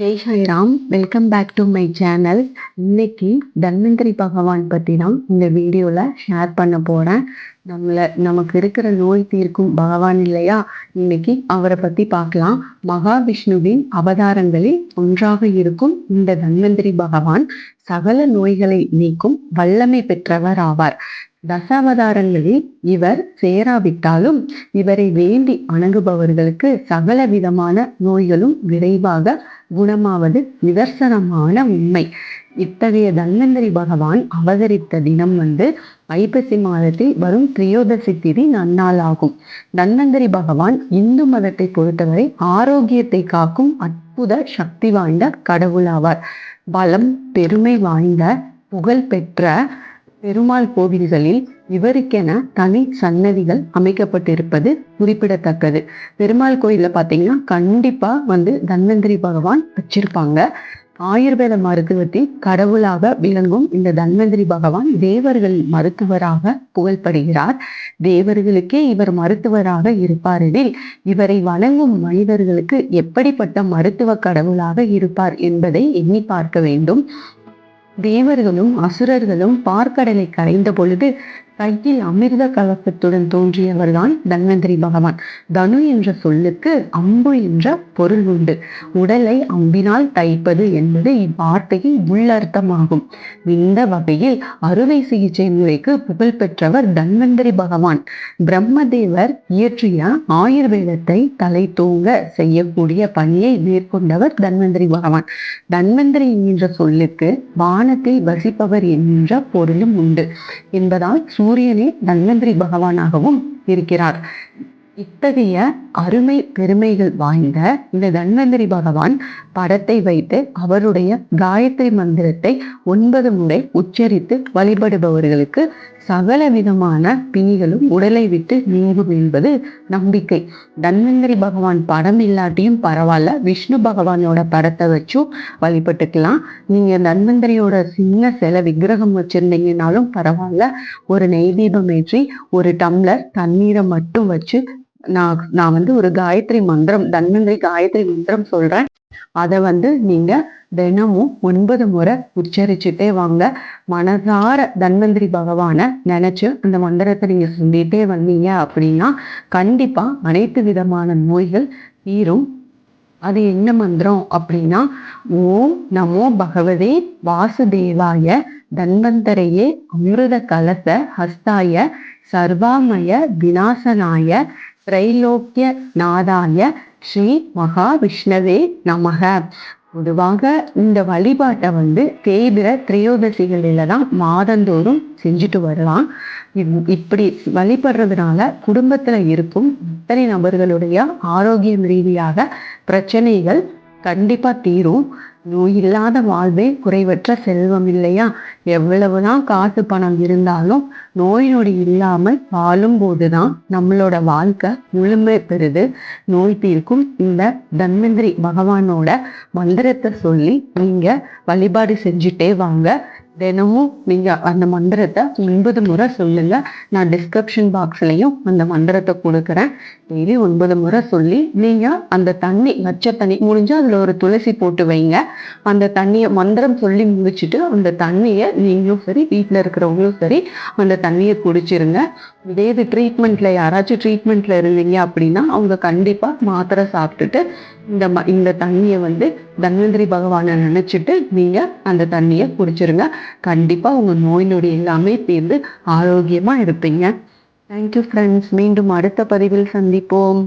Jai Sairam. Welcome back to my channel. இன்னைக்கு தன்வந்திரி பகவான் பற்றி தான் இந்த வீடியோவில் ஷேர் பண்ண போகிறேன். நமக்கு இருக்கிற நோய் தீர்க்கும் பகவான் இல்லையா, இன்னைக்கு அவரை பற்றி பார்க்கலாம். மகாவிஷ்ணுவின் அவதாரங்களில் ஒன்றாக இருக்கும் இந்த தன்வந்திரி பகவான் சகல நோய்களை நீக்கும் வல்லமை பெற்றவர் ஆவார். தசாவதாரங்களில் இவர் சேராவிட்டாலும் இவரை வேண்டி வணங்குபவர்களுக்கு சகல விதமான நோய்களும் விரைவாக குணமாவது நிதர்சனமான உண்மை. இத்தகைய தன்வந்திரி பகவான் அவதரித்த தினம் ஐப்பசி மாதத்தில் வரும் திரியோதசி திதி நன்னாள் ஆகும். தன்வந்திரி பகவான் இந்து மதத்தை பொறுத்தவரை ஆரோக்கியத்தை காக்கும் அற்புத சக்தி வாய்ந்த கடவுளாவார். பலம் பெருமை வாய்ந்த புகழ் பெற்ற பெருமாள் கோவில்களில் இவருக்கென தனி சன்னதிகள் அமைக்கப்பட்டிருப்பது குறிப்பிடத்தக்கது. பெருமாள் கோயிலில் பார்த்தீங்கன்னா கண்டிப்பா தன்வந்திரி பகவான் வச்சிருப்பாங்க. ஆயுர்வேத மருத்துவத்தில் கடவுளாக விளங்கும் இந்த தன்வந்திரி பகவான் தேவர்கள் மருத்துவராக புகழ்படுகிறார். தேவர்களுக்கே இவர் மருத்துவராக இருப்பாரெனில் இவரை வணங்கும் மனிதர்களுக்கு எப்படிப்பட்ட மருத்துவ கடவுளாக இருப்பார் என்பதை எண்ணி பார்க்க வேண்டும். தேவர்களும் அசுரர்களும் பார்க்கடலை கரைந்த பொழுது கையில் அமிர்த கலசத்துடன் தோன்றியவர்தான் தன்வந்திரி பகவான். தனு என்ற சொல்லுக்கு அம்பு என்ற பொருள் உண்டு. உடலை அம்பினால் தைப்பது என்பது இவ்வார்த்தையின் உள்ளர்த்தமாகும். இந்த வகையில் அறுவை சிகிச்சை முறைக்கு புகழ் பெற்றவர் தன்வந்திரி பகவான். பிரம்மதேவர் இயற்றிய ஆயுர்வேதத்தை தலை தூங்க செய்யக்கூடிய பணியை மேற்கொண்டவர் தன்வந்திரி பகவான். தன்வந்திரி என்ற சொல்லுக்கு வானத்தில் வசிப்பவர் என்ற பொருளும் உண்டு என்பதால் சூரியனே தன்வந்திரி பகவானாகவும் இருக்கிறார். இத்தகைய அருமை பெருமைகள் வாய்ந்த இந்த தன்வந்திரி பகவான் படத்தை வைத்து அவருடைய காயத்ரி மந்திரத்தை 9 முறை உச்சரித்து வழிபடுபவர்களுக்கு சகல விதமான பிணிகளும் உடலை விட்டு நீங்கும் என்பது நம்பிக்கை. தன்வந்திரி பகவான் படம் இல்லாட்டியும் பரவாயில்ல, விஷ்ணு பகவானோட படத்தை வச்சும் வழிபட்டுக்கலாம். நீங்க தன்வந்திரியோட சின்ன சில விக்கிரகம் வச்சிருந்தீங்கன்னாலும் பரவாயில்ல, ஒரு நெய் தீபம் ஏற்றி ஒரு டம்ளர் தண்ணீரை மட்டும் வச்சு நான் ஒரு காயத்ரி மந்திரம், தன்வந்திரி காயத்ரி மந்திரம் சொல்றேன். அதை நீங்க தினமும் 9 முறை உச்சரிச்சுட்டே வாங்க. மனதார தன்வந்திரி பகவானை நினைச்சு அந்த மந்திரத்தை நீங்க சொல்லிட்டே வந்தீங்க அப்படின்னா கண்டிப்பா அனைத்து விதமான நோய்கள் தீரும். அது என்ன மந்திரம் அப்படின்னா, ஓம் நமோ பகவதே வாசுதேவாய தன்வந்தரையே அமிர்த கலச ஹஸ்தாய சர்வாமய விநாசனாய திரைலோக்கிய நாதாய ஸ்ரீ மகாவிஷ்ணவே நமக. பொதுவாக இந்த வழிபாட்டை தேய்பிர திரையோதசிகளில தான் மாதந்தோறும் செஞ்சுட்டு வரலாம். இப்படி வழிபடுறதுனால குடும்பத்துல இருக்கும் இத்தனை நபர்களுடைய ஆரோக்கியம் ரீதியாக பிரச்சனைகள் கண்டிப்பா தீரும். நோய் இல்லாத வாழ்வே குறைவற்ற செல்வம் இல்லையா? எவ்வளவுதான் காசு பணம் இருந்தாலும் நோய் நொடி இல்லாமல் வாழும் போதுதான் நம்மளோட வாழ்க்கை முழுமை பெறுது. நோய் தீர்க்கும் இந்த தன்வந்திரி பகவானோட மந்திரத்தை சொல்லி நீங்க வழிபாடு செஞ்சுட்டே வாங்க. தினமும் நீங்க அந்த மந்திரத்தை 9 முறை சொல்லுங்க. நான் டிஸ்கிரிப்ஷன் பாக்ஸ்லயும் அந்த மந்திரத்தை கொடுக்குறேன். டெய்லி 9 முறை சொல்லி நீங்க அந்த தண்ணி வச்ச தண்ணி முடிஞ்சா அதுல ஒரு துளசி போட்டு வைங்க. அந்த தண்ணியை மந்திரம் சொல்லி முடிச்சுட்டு அந்த தண்ணியை நீங்களும் சரி வீட்டுல இருக்கிறவங்களும் சரி அந்த தண்ணியை குடிச்சிருங்க. இதே இது ட்ரீட்மெண்ட்ல யாராச்சும் ட்ரீட்மெண்ட்ல இருந்தீங்க அப்படின்னா அவங்க கண்டிப்பா மாத்திரை சாப்பிட்டுட்டு இந்த தண்ணியை தன்வந்திரி பகவானை நினைச்சிட்டு நீங்க அந்த தண்ணியை குடிச்சிருங்க. கண்டிப்பா உங்க நோய் நொடி எல்லாமே தீர்ந்து ஆரோக்கியமா இருப்பீங்க. Thank you friends. மீண்டும் அடுத்த பதிவில் சந்திப்போம்.